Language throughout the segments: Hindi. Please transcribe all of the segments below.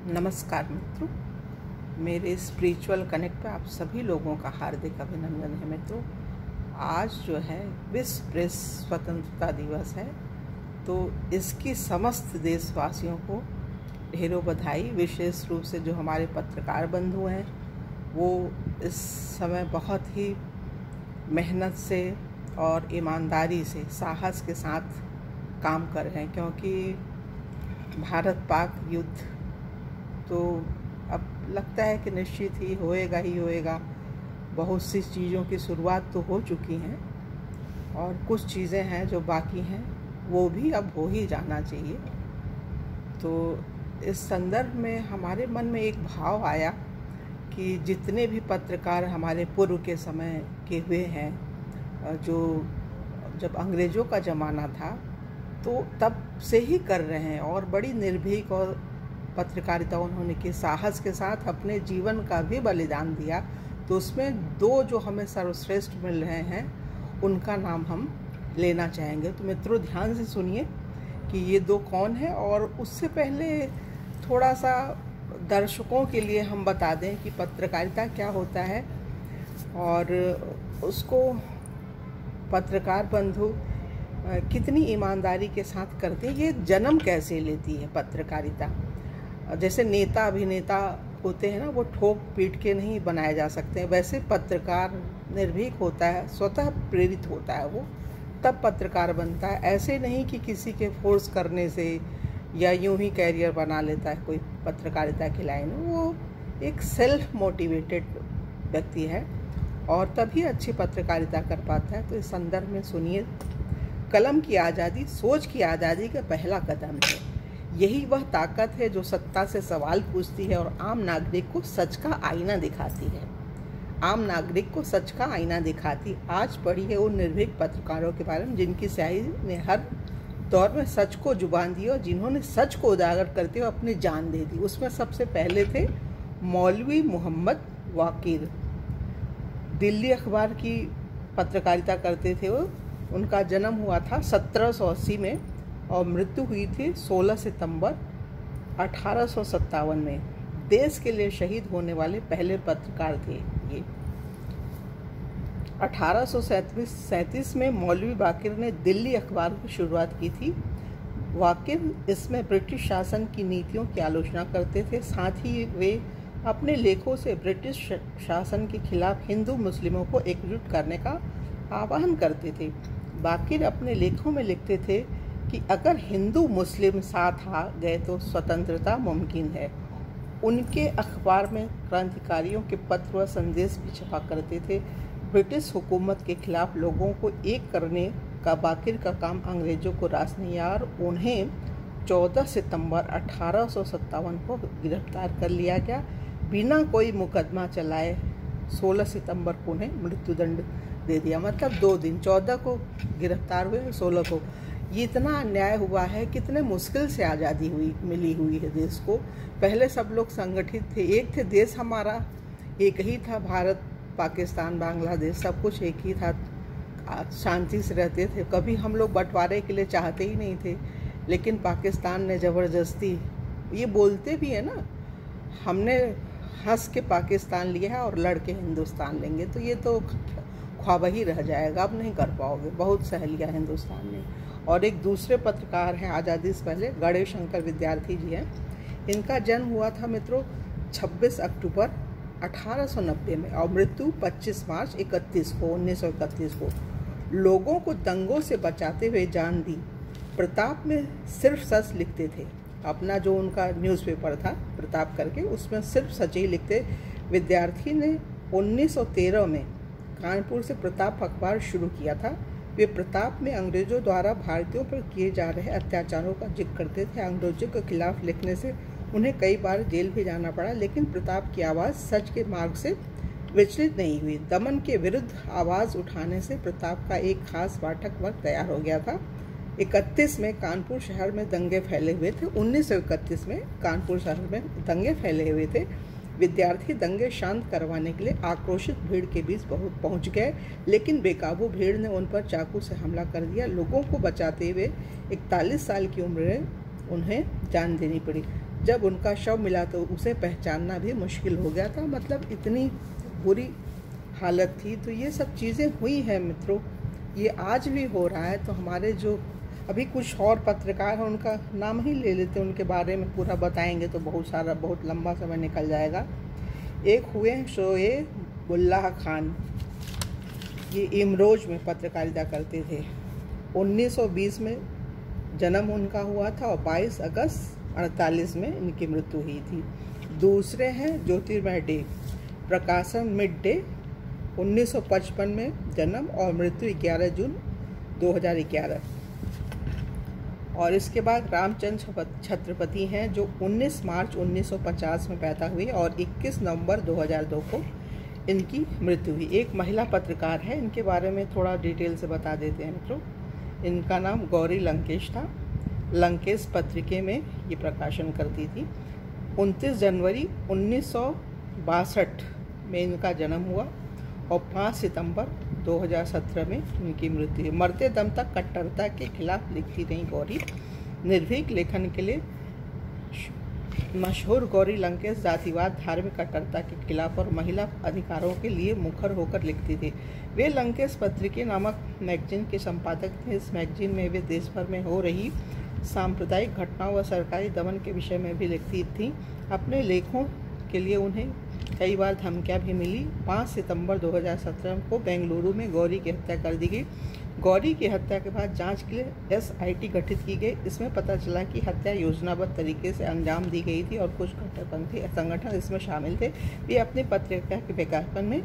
नमस्कार मित्रों, मेरे स्पिरिचुअल कनेक्ट पे आप सभी लोगों का हार्दिक अभिनंदन है। मित्रों, आज जो है विश्व प्रेस स्वतंत्रता दिवस है, तो इसकी समस्त देशवासियों को ढेरों बधाई। विशेष रूप से जो हमारे पत्रकार बंधु हैं वो इस समय बहुत ही मेहनत से और ईमानदारी से, साहस के साथ काम कर रहे हैं, क्योंकि भारत पाक युद्ध तो अब लगता है कि निश्चित ही होएगा। बहुत सी चीज़ों की शुरुआत तो हो चुकी हैं और कुछ चीज़ें हैं जो बाकी हैं, वो भी अब हो ही जाना चाहिए। तो इस संदर्भ में हमारे मन में एक भाव आया कि जितने भी पत्रकार हमारे पूर्व के समय के हुए हैं, जो जब अंग्रेज़ों का ज़माना था तो तब से ही कर रहे हैं और बड़ी निर्भीक और पत्रकारिता उन्होंने की, साहस के साथ अपने जीवन का भी बलिदान दिया। तो उसमें दो जो हमें सर्वश्रेष्ठ मिल रहे हैं उनका नाम हम लेना चाहेंगे। तो मित्रों, ध्यान से सुनिए कि ये दो कौन है, और उससे पहले थोड़ा सा दर्शकों के लिए हम बता दें कि पत्रकारिता क्या होता है और उसको पत्रकार बंधु कितनी ईमानदारी के साथ करते हैं, ये जन्म कैसे लेती है पत्रकारिता। जैसे नेता अभिनेता होते हैं ना, वो ठोक पीट के नहीं बनाए जा सकते हैं, वैसे पत्रकार निर्भीक होता है, स्वतः प्रेरित होता है, वो तब पत्रकार बनता है। ऐसे नहीं कि किसी के फोर्स करने से या यूं ही कैरियर बना लेता है कोई पत्रकारिता की लाइन में। वो एक सेल्फ मोटिवेटेड व्यक्ति है और तभी अच्छी पत्रकारिता कर पाता है। तो इस संदर्भ में सुनिए, कलम की आज़ादी सोच की आज़ादी का पहला कदम है। यही वह ताकत है जो सत्ता से सवाल पूछती है और आम नागरिक को सच का आईना दिखाती है। आम नागरिक को सच का आईना दिखाती। आज पढ़ी है उन निर्भीक पत्रकारों के बारे में जिनकी स्याही ने हर दौर में सच को जुबान दी और जिन्होंने सच को उजागर करते हुए अपनी जान दे दी। उसमें सबसे पहले थे मौलवी मोहम्मद वाकिर। दिल्ली अखबार की पत्रकारिता करते थे वो। उनका जन्म हुआ था 1780 में और मृत्यु हुई थी 16 सितंबर 1857 में। देश के लिए शहीद होने वाले पहले पत्रकार थे ये। 1837 में मौलवी वाकिर ने दिल्ली अखबार की शुरुआत की थी। वाकिर इसमें ब्रिटिश शासन की नीतियों की आलोचना करते थे, साथ ही वे अपने लेखों से ब्रिटिश शासन के खिलाफ हिंदू मुस्लिमों को एकजुट करने का आह्वान करते थे। वाकिर अपने लेखों में लिखते थे कि अगर हिंदू मुस्लिम साथ आ गए तो स्वतंत्रता मुमकिन है। उनके अखबार में क्रांतिकारियों के पत्र व संदेश भी छपा करते थे। ब्रिटिश हुकूमत के खिलाफ लोगों को एक करने का वाकिर का काम अंग्रेज़ों को रास नहीं आया और उन्हें 14 सितंबर 1857 को गिरफ्तार कर लिया गया। बिना कोई मुकदमा चलाए 16 सितंबर को उन्हें मृत्युदंड दे दिया। मतलब 2 दिन, 14 को गिरफ्तार हुए और 16 को। ये इतना अन्याय हुआ है, कितने मुश्किल से आज़ादी मिली हुई है देश को। पहले सब लोग संगठित थे, एक थे, देश हमारा एक ही था, भारत पाकिस्तान बांग्लादेश सब कुछ एक ही था, शांति से रहते थे। कभी हम लोग बंटवारे के लिए चाहते ही नहीं थे, लेकिन पाकिस्तान ने ज़बरदस्ती, ये बोलते भी है ना, हमने हंस के पाकिस्तान लिया है और लड़ के हिंदुस्तान लेंगे, तो ये तो ख्वाब ही रह जाएगा, अब नहीं कर पाओगे। बहुत सह लिया हिंदुस्तान ने। और एक दूसरे पत्रकार हैं आज़ादी से पहले, गणेश शंकर विद्यार्थी जी हैं। इनका जन्म हुआ था मित्रों 26 अक्टूबर 1890 में और मृत्यु 25 मार्च 1931 को। लोगों को दंगों से बचाते हुए जान दी। प्रताप में सिर्फ सच लिखते थे। अपना जो उनका न्यूज़पेपर था प्रताप करके, उसमें सिर्फ सच ही लिखते। विद्यार्थी ने 1913 में कानपुर से प्रताप अखबार शुरू किया था। वे प्रताप में अंग्रेज़ों द्वारा भारतीयों पर किए जा रहे अत्याचारों का जिक्र करते थे। अंग्रेज़ों के खिलाफ लिखने से उन्हें कई बार जेल भी जाना पड़ा, लेकिन प्रताप की आवाज़ सच के मार्ग से विचलित नहीं हुई। दमन के विरुद्ध आवाज़ उठाने से प्रताप का एक खास पाठक वर्ग तैयार हो गया था। 31 में कानपुर शहर में दंगे फैले हुए थे। 1931 में कानपुर शहर में दंगे फैले हुए थे। विद्यार्थी दंगे शांत करवाने के लिए आक्रोशित भीड़ के बीच पहुंच गए, लेकिन बेकाबू भीड़ ने उन पर चाकू से हमला कर दिया। लोगों को बचाते हुए 41 साल की उम्र में उन्हें जान देनी पड़ी। जब उनका शव मिला तो उसे पहचानना भी मुश्किल हो गया था। मतलब इतनी बुरी हालत थी। तो ये सब चीज़ें हुई हैं मित्रों, ये आज भी हो रहा है। तो हमारे जो अभी कुछ और पत्रकार हैं उनका नाम ही ले लेते, उनके बारे में पूरा बताएंगे तो बहुत लंबा समय निकल जाएगा। एक हुए शोएबुल्लाह खान, ये इमरोज में पत्रकारिता करते थे। 1920 में जन्म उनका हुआ था और 22 अगस्त 48 में इनकी मृत्यु हुई थी। दूसरे हैं ज्योतिर्मय डे, प्रकाशन मिड डे, 1955 में जन्म और मृत्यु 11 जून 2011। और इसके बाद रामचंद्र छत्रपति हैं जो 19 मार्च 1950 में पैदा हुए और 21 नवंबर 2002 को इनकी मृत्यु हुई। एक महिला पत्रकार है, इनके बारे में थोड़ा डिटेल से बता देते हैं मित्रों। इनका नाम गौरी लंकेश था। लंकेश पत्रिका में ये प्रकाशन करती थी। 29 जनवरी 1962 में इनका जन्म हुआ और 5 सितंबर 2017 में इनकी मृत्यु हुई। मरते दम तक कट्टरता के खिलाफ लिखती रही गौरी। निर्भीक लेखन के लिए मशहूर गौरी लंकेश जातिवाद, धार्मिक कट्टरता के खिलाफ और महिला अधिकारों के लिए मुखर होकर लिखती थी। वे लंकेश पत्रिका नामक मैगजीन के संपादक थे। इस मैगजीन में वे देश भर में हो रही सांप्रदायिक घटनाओं व सरकारी दमन के विषय में भी लिखती थी। अपने लेखों के लिए उन्हें कई बार धमकियां भी मिली। 5 सितंबर 2017 को बेंगलुरु में गौरी की हत्या कर दी गई। गौरी की हत्या के बाद जांच के लिए SIT गठित की गई। इसमें पता चला कि हत्या योजनाबद्ध तरीके से अंजाम दी गई थी और कुछ कट्टरपंथी संगठन इसमें शामिल थे। वे अपनी पत्रिका के विज्ञापन में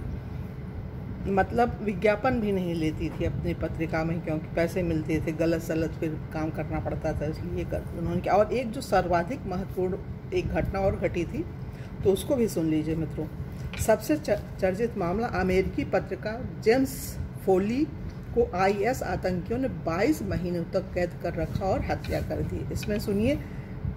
विज्ञापन भी नहीं लेती थी अपनी पत्रिका में, क्योंकि पैसे मिलते थे, गलत सलत फिर काम करना पड़ता था, इसलिए उन्होंने किया। और एक जो सर्वाधिक महत्वपूर्ण एक घटना और घटी थी तो उसको भी सुन लीजिए मित्रों। सबसे चर्चित मामला, अमेरिकी पत्रकार जेम्स फोली को IS आतंकियों ने 22 महीनों तक कैद कर रखा और हत्या कर दी। इसमें सुनिए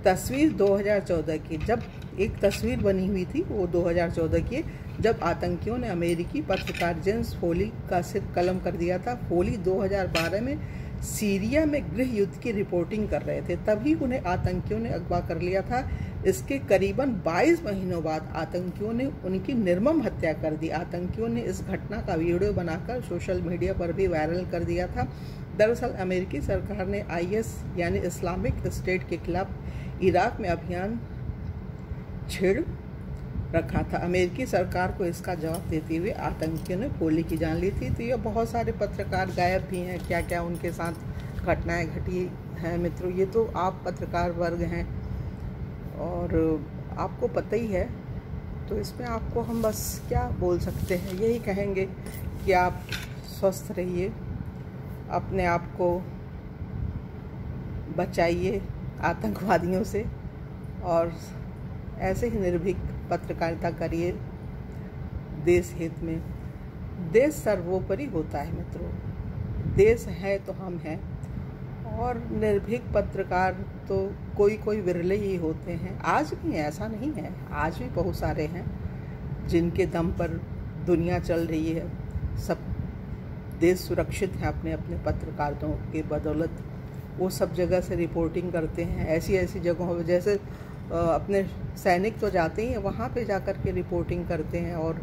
तस्वीर 2014 की, जब एक तस्वीर बनी हुई थी वो 2014 की, जब आतंकियों ने अमेरिकी पत्रकार जेम्स फोली का सिर कलम कर दिया था। फोली 2012 में सीरिया में गृह युद्ध की रिपोर्टिंग कर रहे थे, तभी उन्हें आतंकियों ने अगवा कर लिया था। इसके करीबन 22 महीनों बाद आतंकियों ने उनकी निर्मम हत्या कर दी। आतंकियों ने इस घटना का वीडियो बनाकर सोशल मीडिया पर भी वायरल कर दिया था। दरअसल अमेरिकी सरकार ने IS यानी इस्लामिक स्टेट के खिलाफ इराक में अभियान छेड़ रखा था। अमेरिकी सरकार को इसका जवाब देते हुए आतंकियों ने गोली की जान ली थी। तो ये बहुत सारे पत्रकार गायब भी हैं, क्या क्या उनके साथ घटनाएं घटी हैं मित्रों। ये तो आप पत्रकार वर्ग हैं और आपको पता ही है, तो इसमें आपको हम बस क्या बोल सकते हैं, यही कहेंगे कि आप स्वस्थ रहिए, अपने आप को बचाइए आतंकवादियों से और ऐसे ही निर्भीक पत्रकारिता करिए देश हित में। देश सर्वोपरि होता है मित्रों, देश है तो हम हैं। और निर्भीक पत्रकार तो कोई विरले ही होते हैं। आज भी ऐसा नहीं है, आज भी बहुत सारे हैं जिनके दम पर दुनिया चल रही है। सब देश सुरक्षित है अपने अपने पत्रकारों के बदौलत। वो सब जगह से रिपोर्टिंग करते हैं, ऐसी ऐसी जगहों पर, जैसे अपने सैनिक तो जाते ही हैं, वहाँ पे जाकर के रिपोर्टिंग करते हैं और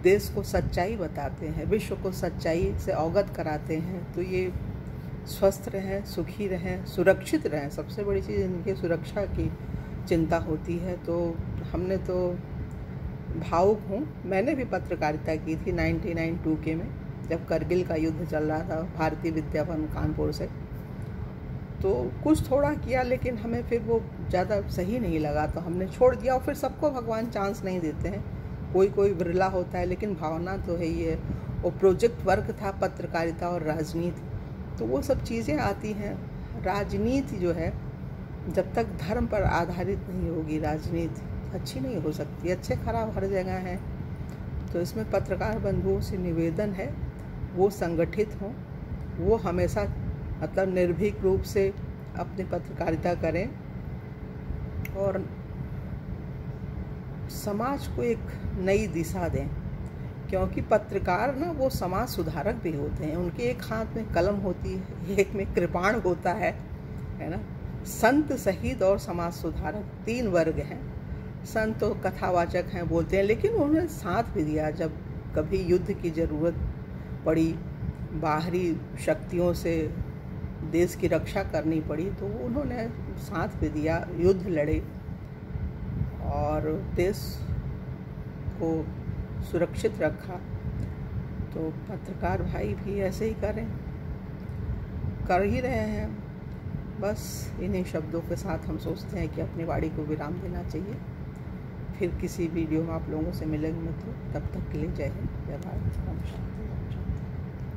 देश को सच्चाई बताते हैं, विश्व को सच्चाई से अवगत कराते हैं। तो ये स्वस्थ रहें, सुखी रहें, सुरक्षित रहें। सबसे बड़ी चीज़ इनकी सुरक्षा की चिंता होती है। तो हमने तो भावुक हूँ, मैंने भी पत्रकारिता की थी 1992 में, जब करगिल का युद्ध चल रहा था, भारतीय विद्याभवन कानपुर से। तो कुछ थोड़ा किया, लेकिन हमें फिर वो ज़्यादा सही नहीं लगा तो हमने छोड़ दिया। और फिर सबको भगवान चांस नहीं देते हैं, कोई विरला होता है, लेकिन भावना तो है ही है। वो प्रोजेक्ट वर्क था पत्रकारिता और राजनीति, तो वो सब चीज़ें आती हैं। राजनीति जो है जब तक धर्म पर आधारित नहीं होगी, राजनीति अच्छी नहीं हो सकती। अच्छे खराब हर जगह हैं। तो इसमें पत्रकार बंधुओं से निवेदन है वो संगठित हों, वो हमेशा मतलब निर्भीक रूप से अपनी पत्रकारिता करें और समाज को एक नई दिशा दें। क्योंकि पत्रकार ना वो समाज सुधारक भी होते हैं। उनके एक हाथ में कलम होती है, एक में कृपाण होता है ना। संत, शहीद और समाज सुधारक 3 वर्ग हैं। संत तो कथावाचक हैं, बोलते हैं, लेकिन उन्होंने साथ भी दिया। जब कभी युद्ध की ज़रूरत पड़ी, बाहरी शक्तियों से देश की रक्षा करनी पड़ी, तो उन्होंने साथ भी दिया, युद्ध लड़े और देश को सुरक्षित रखा। तो पत्रकार भाई भी ऐसे ही कर ही रहे हैं। बस इन्हीं शब्दों के साथ हम सोचते हैं कि अपनी वाणी को विराम देना चाहिए। फिर किसी वीडियो में आप लोगों से मिलेंगे मित्रों, तब तक के लिए जय हिंद, जय भारत, नमस्कार।